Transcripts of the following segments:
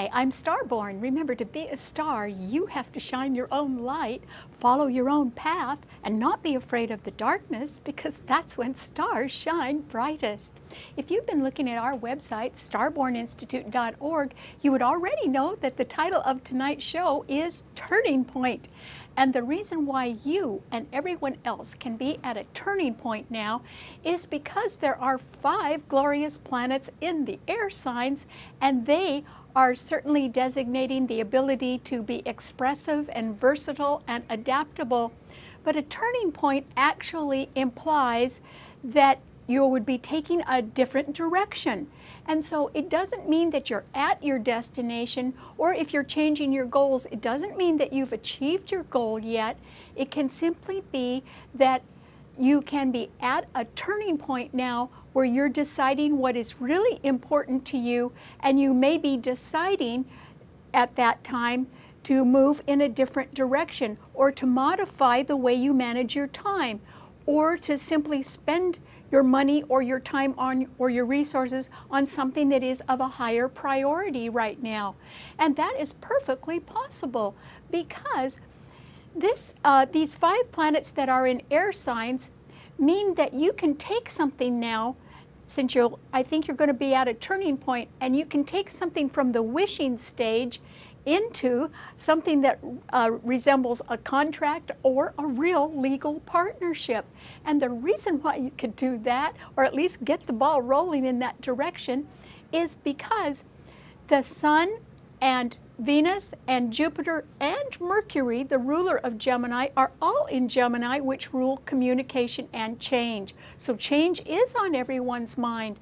Hi, I'm Starborn. Remember, to be a star, you have to shine your own light, follow your own path, and not be afraid of the darkness, because that's when stars shine brightest. If you've been looking at our website, starborninstitute.org, you would already know that the title of tonight's show is Turning Point. And the reason why you and everyone else can be at a turning point now is because there are 5 glorious planets in the air signs, and they are certainly designating the ability to be expressive and versatile and adaptable. But a turning point actually implies that you would be taking a different direction. And so it doesn't mean that you're at your destination, or if you're changing your goals, it doesn't mean that you've achieved your goal yet. It can simply be that you can be at a turning point now where you're deciding what is really important to you, and you may be deciding at that time to move in a different direction, or to modify the way you manage your time, or to simply spend your money or your time on, or your resources on something that is of a higher priority right now. And that is perfectly possible, because these 5 planets that are in air signs mean that you can take something now, since I think you're going to be at a turning point, and you can take something from the wishing stage into something that resembles a contract or a real legal partnership. And the reason why you could do that, or at least get the ball rolling in that direction, is because the Sun and Venus and Jupiter and Mercury, the ruler of Gemini, are all in Gemini, which rule communication and change. So change is on everyone's mind.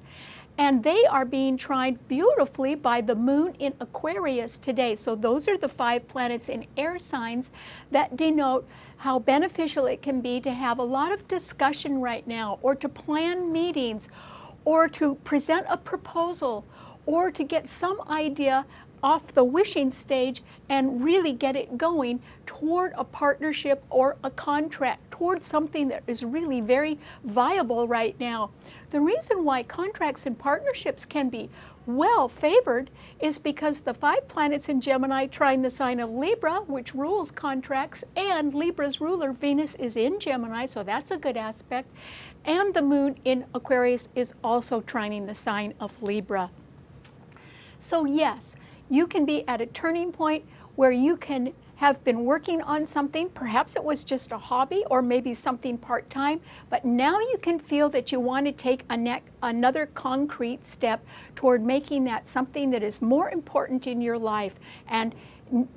And they are being tried beautifully by the moon in Aquarius today. So those are the 5 planets in air signs that denote how beneficial it can be to have a lot of discussion right now, or to plan meetings, or to present a proposal, or to get some idea off the wishing stage and really get it going toward a partnership or a contract, toward something that is really very viable right now. The reason why contracts and partnerships can be well favored is because the 5 planets in Gemini trine the sign of Libra, which rules contracts, and Libra's ruler Venus is in Gemini, so that's a good aspect. And the moon in Aquarius is also trining the sign of Libra. So yes, you can be at a turning point where you can have been working on something. Perhaps it was just a hobby, or maybe something part-time, but now you can feel that you want to take another concrete step toward making that something that is more important in your life. And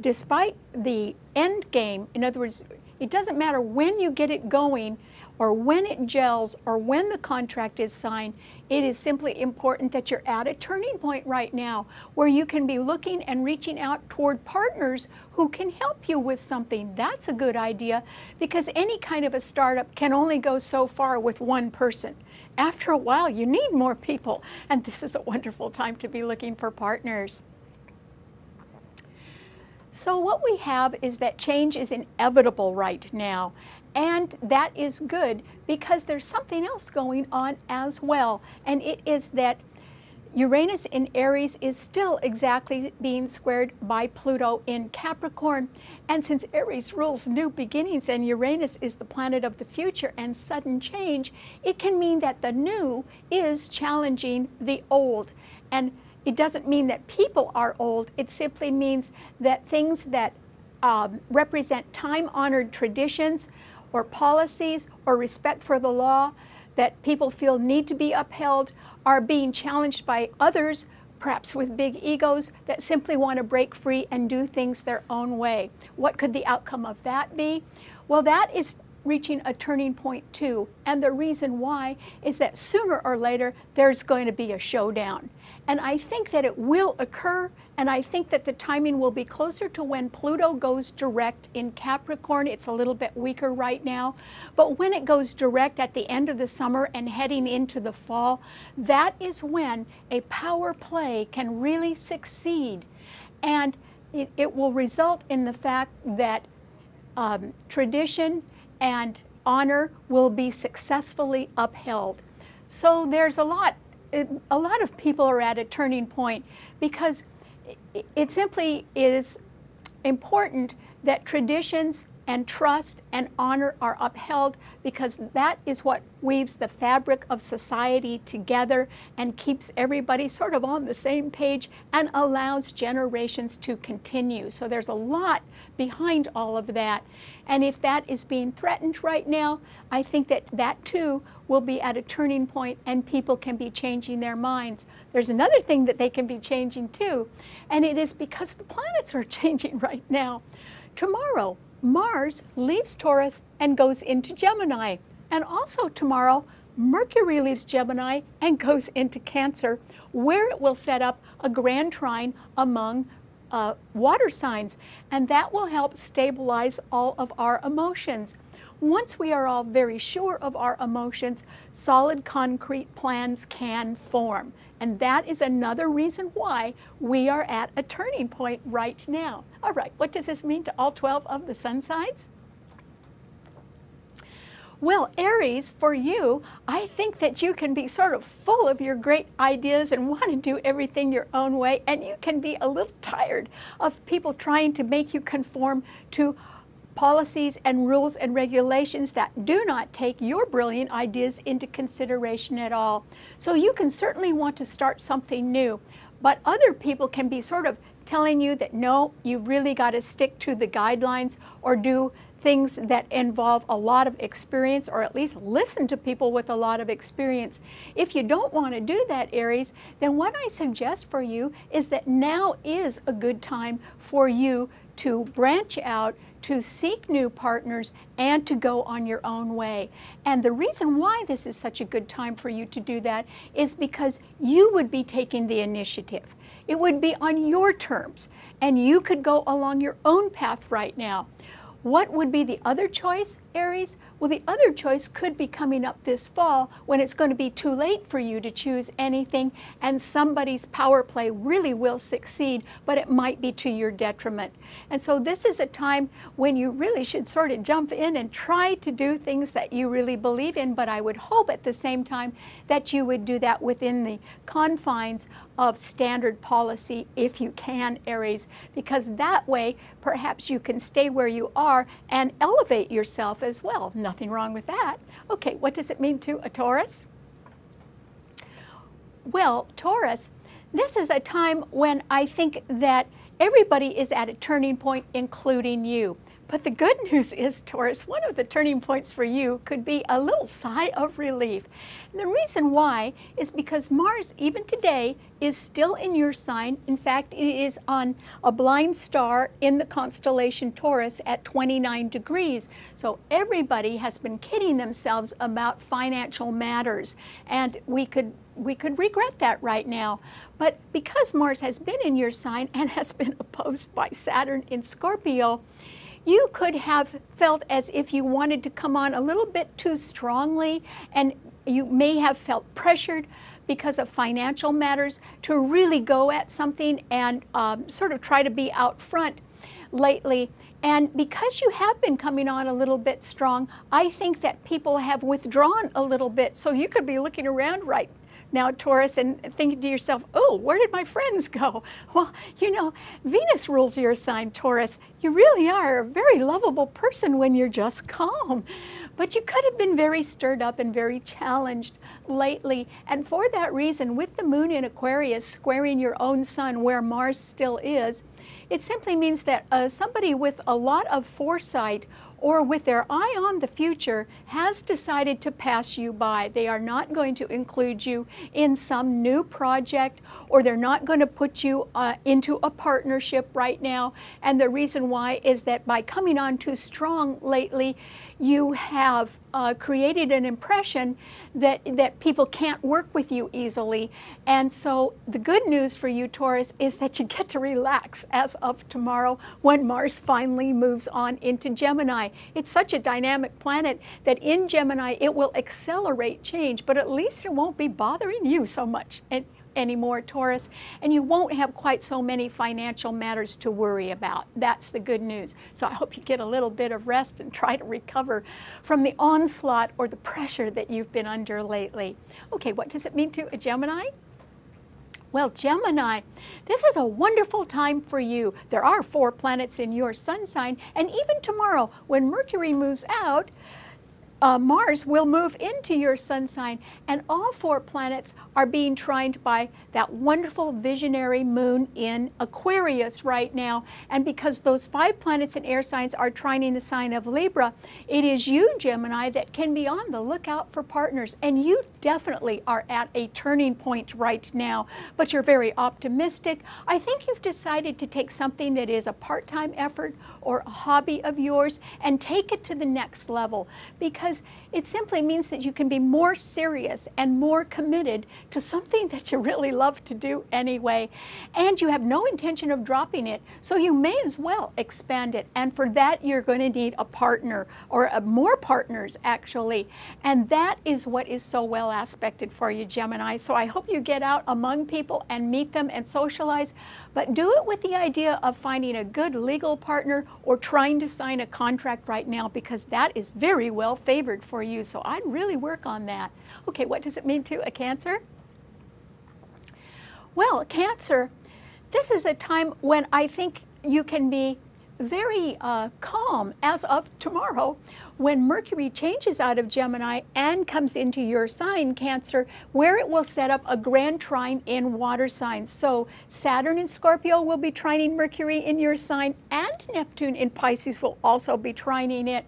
despite the end game, in other words, it doesn't matter when you get it going, or when it gels, or when the contract is signed. It is simply important that you're at a turning point right now where you can be looking and reaching out toward partners who can help you with something. That's a good idea, because any kind of a startup can only go so far with one person. After a while, you need more people, and this is a wonderful time to be looking for partners. So what we have is that change is inevitable right now. And that is good, because there's something else going on as well. And it is that Uranus in Aries is still exactly being squared by Pluto in Capricorn. And since Aries rules new beginnings and Uranus is the planet of the future and sudden change, it can mean that the new is challenging the old. And it doesn't mean that people are old. It simply means that things that represent time-honored traditions, or policies, or respect for the law that people feel need to be upheld, are being challenged by others, perhaps with big egos, that simply want to break free and do things their own way. What could the outcome of that be? Well, that is reaching a turning point too. And the reason why is that sooner or later there's going to be a showdown. And I think that it will occur, and I think that the timing will be closer to when Pluto goes direct in Capricorn. It's a little bit weaker right now, but when it goes direct at the end of the summer and heading into the fall, that is when a power play can really succeed. And it will result in the fact that tradition and honor will be successfully upheld. So there's a lot of people are at a turning point, because it simply is important that traditions and trust and honor are upheld, because that is what weaves the fabric of society together and keeps everybody sort of on the same page and allows generations to continue. So there's a lot behind all of that. And if that is being threatened right now, I think that that too will be at a turning point and people can be changing their minds. There's another thing that they can be changing too, and it is because the planets are changing right now. Tomorrow, Mars leaves Taurus and goes into Gemini. And also tomorrow, Mercury leaves Gemini and goes into Cancer, where it will set up a grand trine among water signs. And that will help stabilize all of our emotions. Once we are all very sure of our emotions, solid concrete plans can form. And that is another reason why we are at a turning point right now. All right, what does this mean to all 12 of the sun signs? Well, Aries, for you, I think that you can be sort of full of your great ideas and want to do everything your own way, and you can be a little tired of people trying to make you conform to policies and rules and regulations that do not take your brilliant ideas into consideration at all. So you can certainly want to start something new, but other people can be sort of telling you that no, you've really got to stick to the guidelines or do things that involve a lot of experience, or at least listen to people with a lot of experience. If you don't want to do that, Aries, then what I suggest for you is that now is a good time for you to branch out, to seek new partners, and to go on your own way. And the reason why this is such a good time for you to do that is because you would be taking the initiative. It would be on your terms, and you could go along your own path right now. What would be the other choice, Aries? Well, the other choice could be coming up this fall when it's going to be too late for you to choose anything and somebody's power play really will succeed, but it might be to your detriment. And so this is a time when you really should sort of jump in and try to do things that you really believe in, but I would hope at the same time that you would do that within the confines of standard policy if you can, Aries, because that way perhaps you can stay where you are and elevate yourself as well. Nothing wrong with that. Okay, what does it mean to a Taurus? Well, Taurus, this is a time when I think that everybody is at a turning point, including you. But the good news is, Taurus, one of the turning points for you could be a little sigh of relief. And the reason why is because Mars, even today, is still in your sign. In fact, it is on a blind star in the constellation Taurus at 29 degrees. So everybody has been kidding themselves about financial matters. And we could regret that right now. But because Mars has been in your sign and has been opposed by Saturn in Scorpio, you could have felt as if you wanted to come on a little bit too strongly, and you may have felt pressured because of financial matters to really go at something and sort of try to be out front lately. And because you have been coming on a little bit strong, I think that people have withdrawn a little bit. So you could be looking around right now, Taurus, and thinking to yourself, oh, where did my friends go? Well, you know, Venus rules your sign, Taurus. You really are a very lovable person when you're just calm. But you could have been very stirred up and very challenged lately. And for that reason, with the moon in Aquarius squaring your own sun where Mars still is, it simply means that somebody with a lot of foresight or with their eye on the future has decided to pass you by. They are not going to include you in some new project, or they're not going to put you into a partnership right now. And the reason why is that by coming on too strong lately, you have created an impression that people can't work with you easily. And so the good news for you, Taurus, is that you get to relax as of tomorrow when Mars finally moves on into Gemini. It's such a dynamic planet that in Gemini it will accelerate change, but at least it won't be bothering you so much anymore, Taurus, and you won't have quite so many financial matters to worry about. That's the good news. So I hope you get a little bit of rest and try to recover from the onslaught or the pressure that you've been under lately. Okay, what does it mean to a Gemini? Well, Gemini, this is a wonderful time for you. There are 4 planets in your sun sign, and even tomorrow, when Mercury moves out, Mars will move into your sun sign, and all 4 planets are being trined by that wonderful visionary moon in Aquarius right now. And because those 5 planets in air signs are trining the sign of Libra, it is you, Gemini, that can be on the lookout for partners. And you definitely are at a turning point right now, but you're very optimistic. I think you've decided to take something that is a part-time effort or a hobby of yours and take it to the next level, because it simply means that you can be more serious and more committed to something that you really love to do anyway. And you have no intention of dropping it, so you may as well expand it. And for that, you're going to need a partner, or more partners, actually. And that is what is so well aspected for you, Gemini. So I hope you get out among people and meet them and socialize, but do it with the idea of finding a good legal partner or trying to sign a contract right now, because that is very well favored for you. So I'd really work on that. Okay, what does it mean to a Cancer? Well, Cancer, this is a time when I think you can be very calm as of tomorrow, when Mercury changes out of Gemini and comes into your sign, Cancer, where it will set up a grand trine in water signs. So Saturn in Scorpio will be trining Mercury in your sign, and Neptune in Pisces will also be trining it.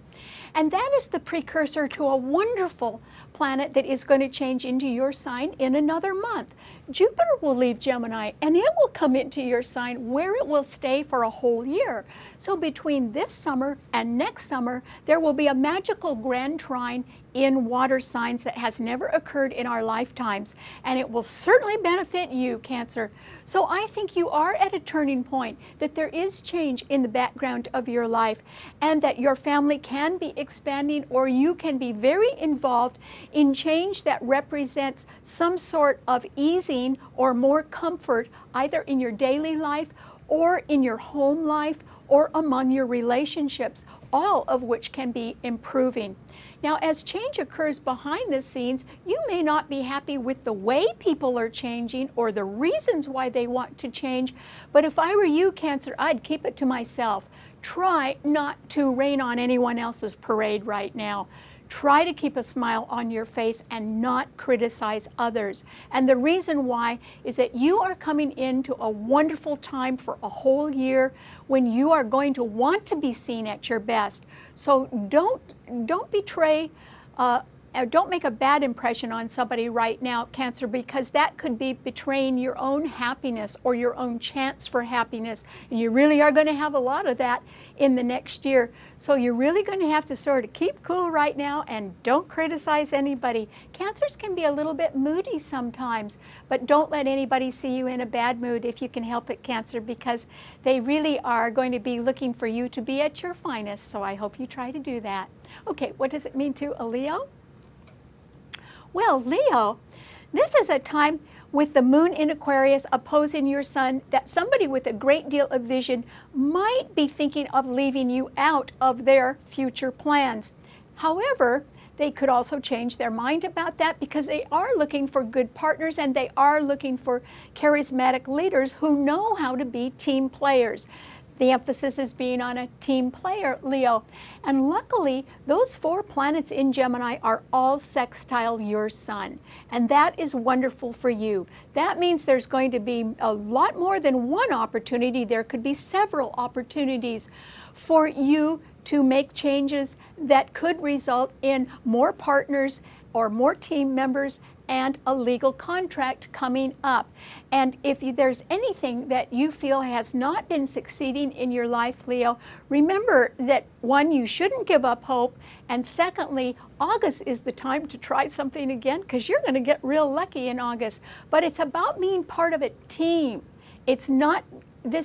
And that is the precursor to a wonderful planet that is going to change into your sign in another month. Jupiter will leave Gemini and it will come into your sign, where it will stay for a whole year. So between this summer and next summer, there will be a magical grand trine in water signs that has never occurred in our lifetimes, and it will certainly benefit you, Cancer. So I think you are at a turning point, that there is change in the background of your life, and that your family can be expanding, or you can be very involved in change that represents some sort of easing or more comfort, either in your daily life or in your home life or among your relationships, all of which can be improving. Now, as change occurs behind the scenes, you may not be happy with the way people are changing or the reasons why they want to change, but if I were you, Cancer, I'd keep it to myself. Try not to rain on anyone else's parade right now. Try to keep a smile on your face and not criticize others. And the reason why is that you are coming into a wonderful time for a whole year when you are going to want to be seen at your best. So don't betray, don't make a bad impression on somebody right now, Cancer, because that could be betraying your own happiness or your own chance for happiness. And you really are going to have a lot of that in the next year. So you're really going to have to sort of keep cool right now and don't criticize anybody. Cancers can be a little bit moody sometimes, but don't let anybody see you in a bad mood if you can help it, Cancer, because they really are going to be looking for you to be at your finest. So I hope you try to do that. Okay, what does it mean to a Leo? Well, Leo, this is a time with the moon in Aquarius opposing your sun that somebody with a great deal of vision might be thinking of leaving you out of their future plans. However, they could also change their mind about that, because they are looking for good partners and they are looking for charismatic leaders who know how to be team players. The emphasis is being on a team player, Leo. And luckily, those 4 planets in Gemini are all sextile your sun. And that is wonderful for you. That means there's going to be a lot more than one opportunity. There could be several opportunities for you to make changes that could result in more partners or more team members and a legal contract coming up. And if there's anything that you feel has not been succeeding in your life, Leo, remember that, one, you shouldn't give up hope, and secondly, August is the time to try something again, because you're going to get real lucky in August. But it's about being part of a team. This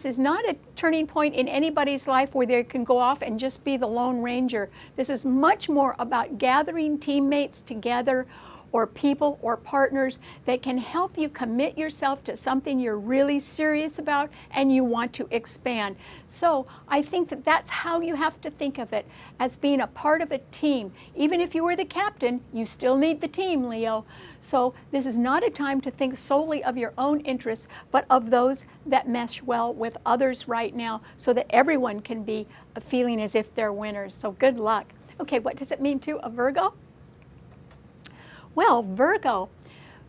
is not a turning point in anybody's life where they can go off and just be the Lone Ranger. This is much more about gathering teammates together, or people or partners that can help you commit yourself to something you're really serious about and you want to expand. So I think that that's how you have to think of it, as being a part of a team. Even if you were the captain, you still need the team, Leo. So this is not a time to think solely of your own interests, but of those that mesh well with others right now, so that everyone can be feeling as if they're winners. So good luck. Okay, what does it mean to a Virgo? Well, Virgo,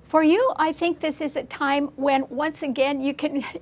for you, I think this is a time when, once again,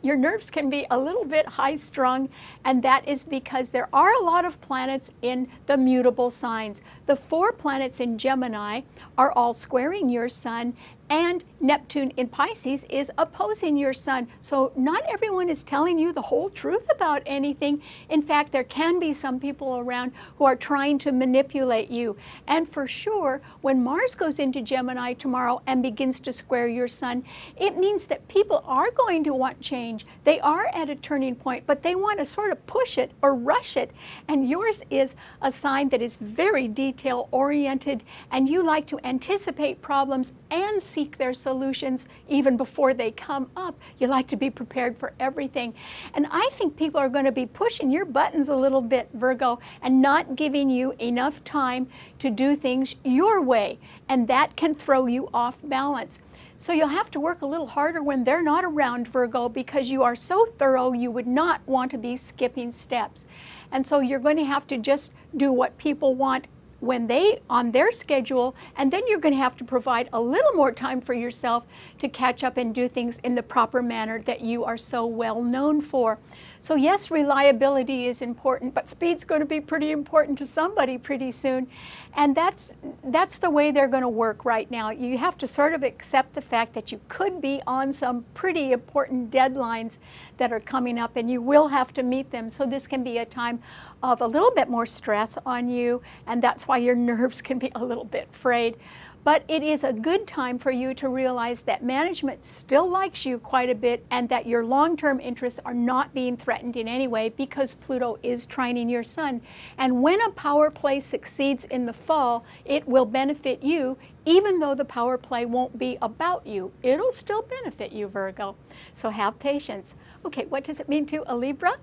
your nerves can be a little bit high-strung, and that is because there are a lot of planets in the mutable signs. The 4 planets in Gemini are all squaring your sun, and Neptune in Pisces is opposing your sun. So not everyone is telling you the whole truth about anything. In fact, there can be some people around who are trying to manipulate you. And for sure, when Mars goes into Gemini tomorrow and begins to square your sun, it means that people are going to want change. They are at a turning point, but they want to sort of push it or rush it. And yours is a sign that is very detail-oriented, and you like to anticipate problems and seek their solutions even before they come up. You like to be prepared for everything. And I think people are going to be pushing your buttons a little bit, Virgo, and not giving you enough time to do things your way. And that can throw you off balance. So you'll have to work a little harder when they're not around, Virgo, because you are so thorough you would not want to be skipping steps. And so you're going to have to just do what people want when they on their schedule, and then you're going to have to provide a little more time for yourself to catch up and do things in the proper manner that you are so well known for. So yes, reliability is important, but speed's going to be pretty important to somebody pretty soon. And that's the way they're going to work right now. You have to sort of accept the fact that you could be on some pretty important deadlines that are coming up, and you will have to meet them. So this can be a time of a little bit more stress on you, and that's why your nerves can be a little bit frayed. But it is a good time for you to realize that management still likes you quite a bit, and that your long-term interests are not being threatened in any way, because Pluto is trining your sun. And when a power play succeeds in the fall, it will benefit you, even though the power play won't be about you. It'll still benefit you, Virgo. So have patience. Okay, what does it mean to a Libra?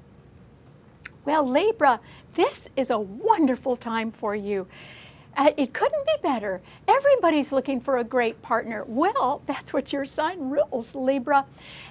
Well, Libra, this is a wonderful time for you. It couldn't be better. Everybody's looking for a great partner. Well, that's what your sign rules, Libra.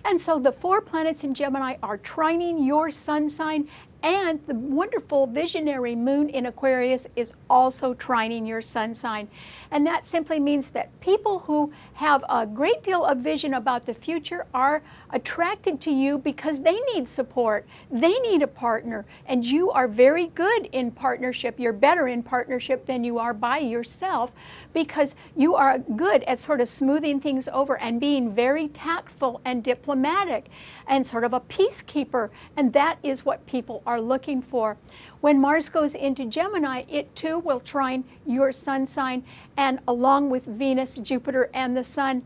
And so the 4 planets in Gemini are trining your sun sign, and the wonderful visionary moon in Aquarius is also trining your sun sign. And that simply means that people who have a great deal of vision about the future are attracted to you because they need support. They need a partner, and you are very good in partnership. You're better in partnership than you are by yourself, because you are good at sort of smoothing things over and being very tactful and diplomatic and sort of a peacekeeper. And that is what people are looking for. When Mars goes into Gemini, it too will trine your sun sign, and along with Venus, Jupiter, and the Sun.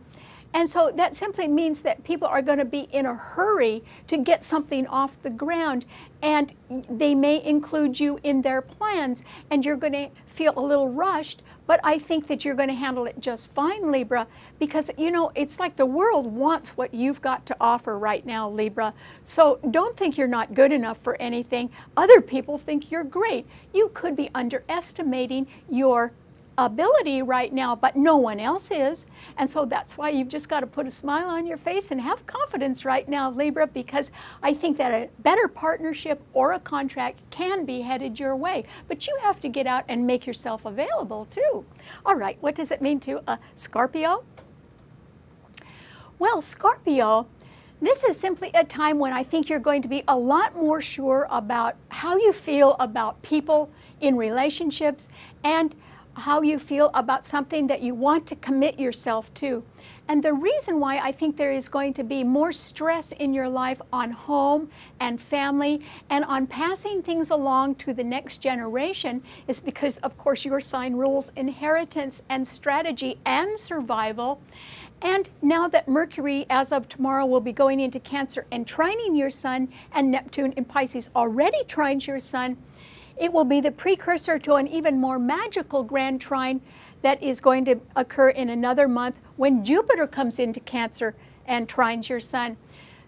And so that simply means that people are going to be in a hurry to get something off the ground, and they may include you in their plans, and you're going to feel a little rushed. But I think that you're going to handle it just fine, Libra, because, you know, it's like the world wants what you've got to offer right now, Libra. So don't think you're not good enough for anything. Other people think you're great. You could be underestimating your ability right now, but no one else is. And so that's why you've just got to put a smile on your face and have confidence right now, Libra, because I think that a better partnership or a contract can be headed your way. But you have to get out and make yourself available too. All right, what does it mean to a Scorpio? Well, Scorpio, this is simply a time when I think you're going to be a lot more sure about how you feel about people in relationships, and how you feel about something that you want to commit yourself to. And the reason why I think there is going to be more stress in your life on home and family and on passing things along to the next generation is because, of course, your sign rules inheritance and strategy and survival. And now that Mercury, as of tomorrow, will be going into Cancer and trining your sun, and Neptune in Pisces already trines your sun, it will be the precursor to an even more magical grand trine that is going to occur in another month when Jupiter comes into Cancer and trines your sun.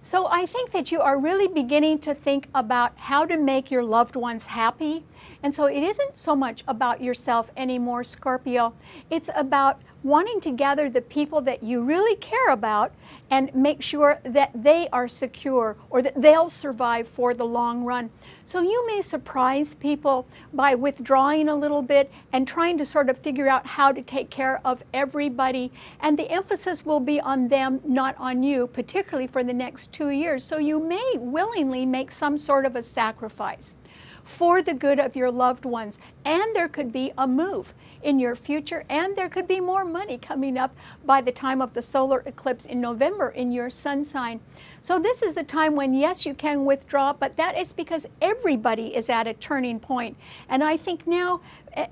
So I think that you are really beginning to think about how to make your loved ones happy. And so it isn't so much about yourself anymore, Scorpio. It's about wanting to gather the people that you really care about and make sure that they are secure or that they'll survive for the long run. So you may surprise people by withdrawing a little bit and trying to sort of figure out how to take care of everybody. And the emphasis will be on them, not on you, particularly for the next 2 years. So you may willingly make some sort of a sacrifice for the good of your loved ones. And there could be a move in your future, and there could be more money coming up by the time of the solar eclipse in November in your sun sign. So this is the time when, yes, you can withdraw, but that is because everybody is at a turning point. And I think now,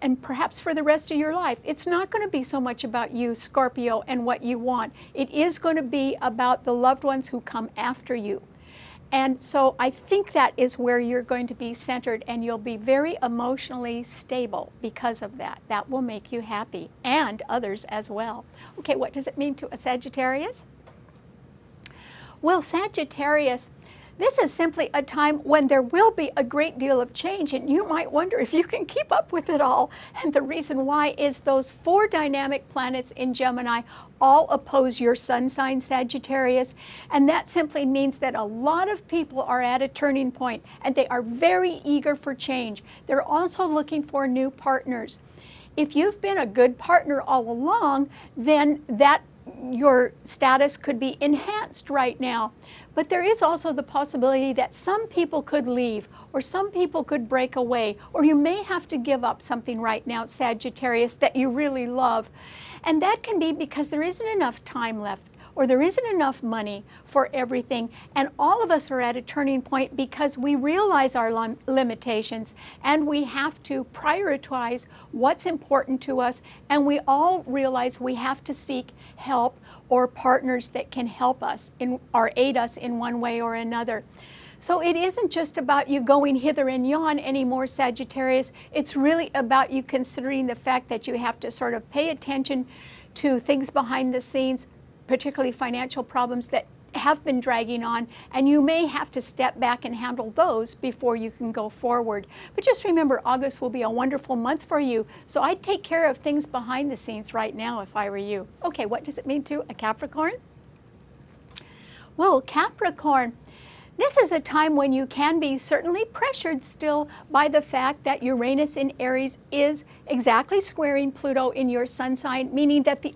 and perhaps for the rest of your life, it's not going to be so much about you, Scorpio, and what you want. It is going to be about the loved ones who come after you. And so I think that is where you're going to be centered, and you'll be very emotionally stable because of that. That will make you happy, and others as well. Okay, what does it mean to a Sagittarius? Well, Sagittarius, this is simply a time when there will be a great deal of change, and you might wonder if you can keep up with it all. And the reason why is those 4 dynamic planets in Gemini all oppose your sun sign, Sagittarius, and that simply means that a lot of people are at a turning point, and they are very eager for change. They're also looking for new partners. If you've been a good partner all along, then your status could be enhanced right now. But there is also the possibility that some people could leave, or some people could break away, or you may have to give up something right now, Sagittarius, that you really love. And that can be because there isn't enough time left, or there isn't enough money for everything. And all of us are at a turning point because we realize our limitations, and we have to prioritize what's important to us, and we all realize we have to seek help or partners that can help us or aid us in one way or another. So it isn't just about you going hither and yon anymore, Sagittarius. It's really about you considering the fact that you have to sort of pay attention to things behind the scenes, particularly financial problems that have been dragging on, and you may have to step back and handle those before you can go forward. But just remember, August will be a wonderful month for you, so I'd take care of things behind the scenes right now if I were you. Okay, what does it mean to a Capricorn? Well, Capricorn, this is a time when you can be certainly pressured still by the fact that Uranus in Aries is exactly squaring Pluto in your sun sign, meaning that the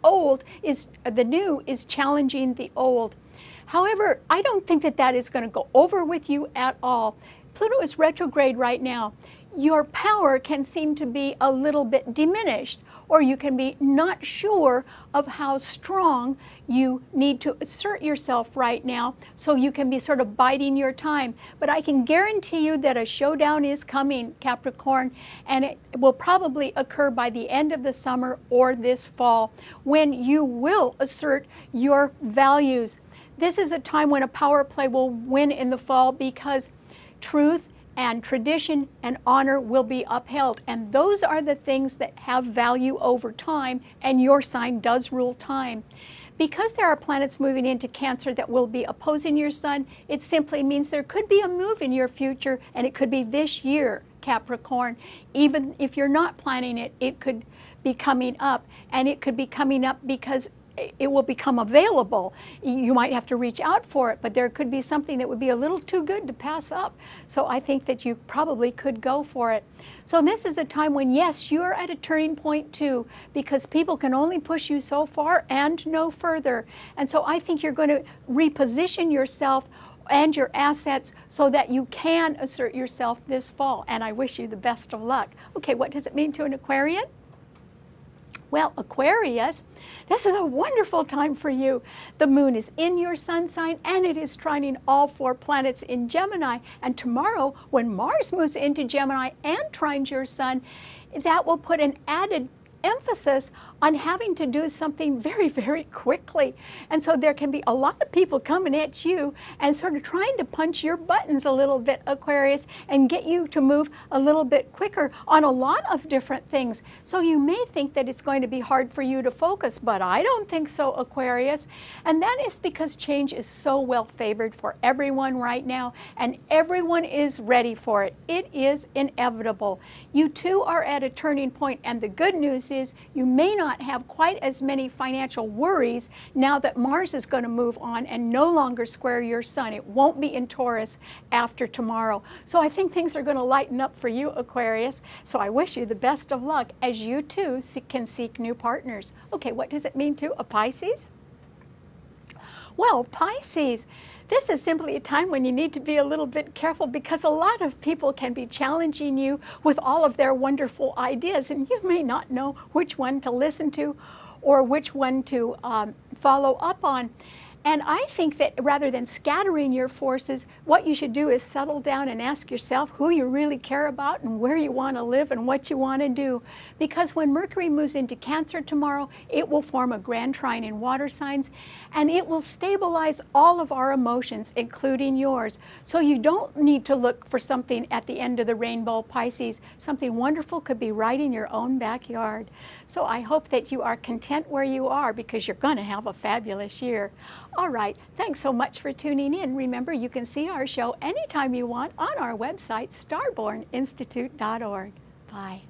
new is challenging the old. However, I don't think that that is going to go over with you at all. Pluto is retrograde right now. Your power can seem to be a little bit diminished, or you can be not sure of how strong you need to assert yourself right now, so you can be sort of biding your time. But I can guarantee you that a showdown is coming, Capricorn, and it will probably occur by the end of the summer or this fall, when you will assert your values. This is a time when a power play will win in the fall, because truth and tradition and honor will be upheld. And those are the things that have value over time, and your sign does rule time. Because there are planets moving into Cancer that will be opposing your sun, it simply means there could be a move in your future, and it could be this year, Capricorn. Even if you're not planning it, it could be coming up, and it could be coming up because it will become available. You might have to reach out for it, but there could be something that would be a little too good to pass up. So I think that you probably could go for it. So this is a time when, yes, you're at a turning point too, because people can only push you so far and no further. And so I think you're going to reposition yourself and your assets so that you can assert yourself this fall. And I wish you the best of luck. Okay, what does it mean to an Aquarian? Well, Aquarius, this is a wonderful time for you. The moon is in your sun sign, and it is trining all 4 planets in Gemini. And tomorrow, when Mars moves into Gemini and trines your sun, that will put an added emphasis on having to do something very, very quickly. And so there can be a lot of people coming at you and sort of trying to punch your buttons a little bit, Aquarius, and get you to move a little bit quicker on a lot of different things. So you may think that it's going to be hard for you to focus, but I don't think so, Aquarius. And that is because change is so well favored for everyone right now, and everyone is ready for it. It is inevitable. You too are at a turning point, and the good news is you may not have quite as many financial worries now that Mars is going to move on and no longer square your sun. It won't be in Taurus after tomorrow. So I think things are going to lighten up for you, Aquarius. So I wish you the best of luck as you too can seek new partners. Okay, what does it mean to a Pisces? Well, Pisces, this is simply a time when you need to be a little bit careful because a lot of people can be challenging you with all of their wonderful ideas, and you may not know which one to listen to or which one to follow up on. And I think that rather than scattering your forces, what you should do is settle down and ask yourself who you really care about and where you want to live and what you want to do. Because when Mercury moves into Cancer tomorrow, it will form a grand trine in water signs, and it will stabilize all of our emotions, including yours. So you don't need to look for something at the end of the rainbow, Pisces. Something wonderful could be right in your own backyard. So I hope that you are content where you are because you're going to have a fabulous year. All right, thanks so much for tuning in. Remember, you can see our show anytime you want on our website, starborninstitute.org. Bye.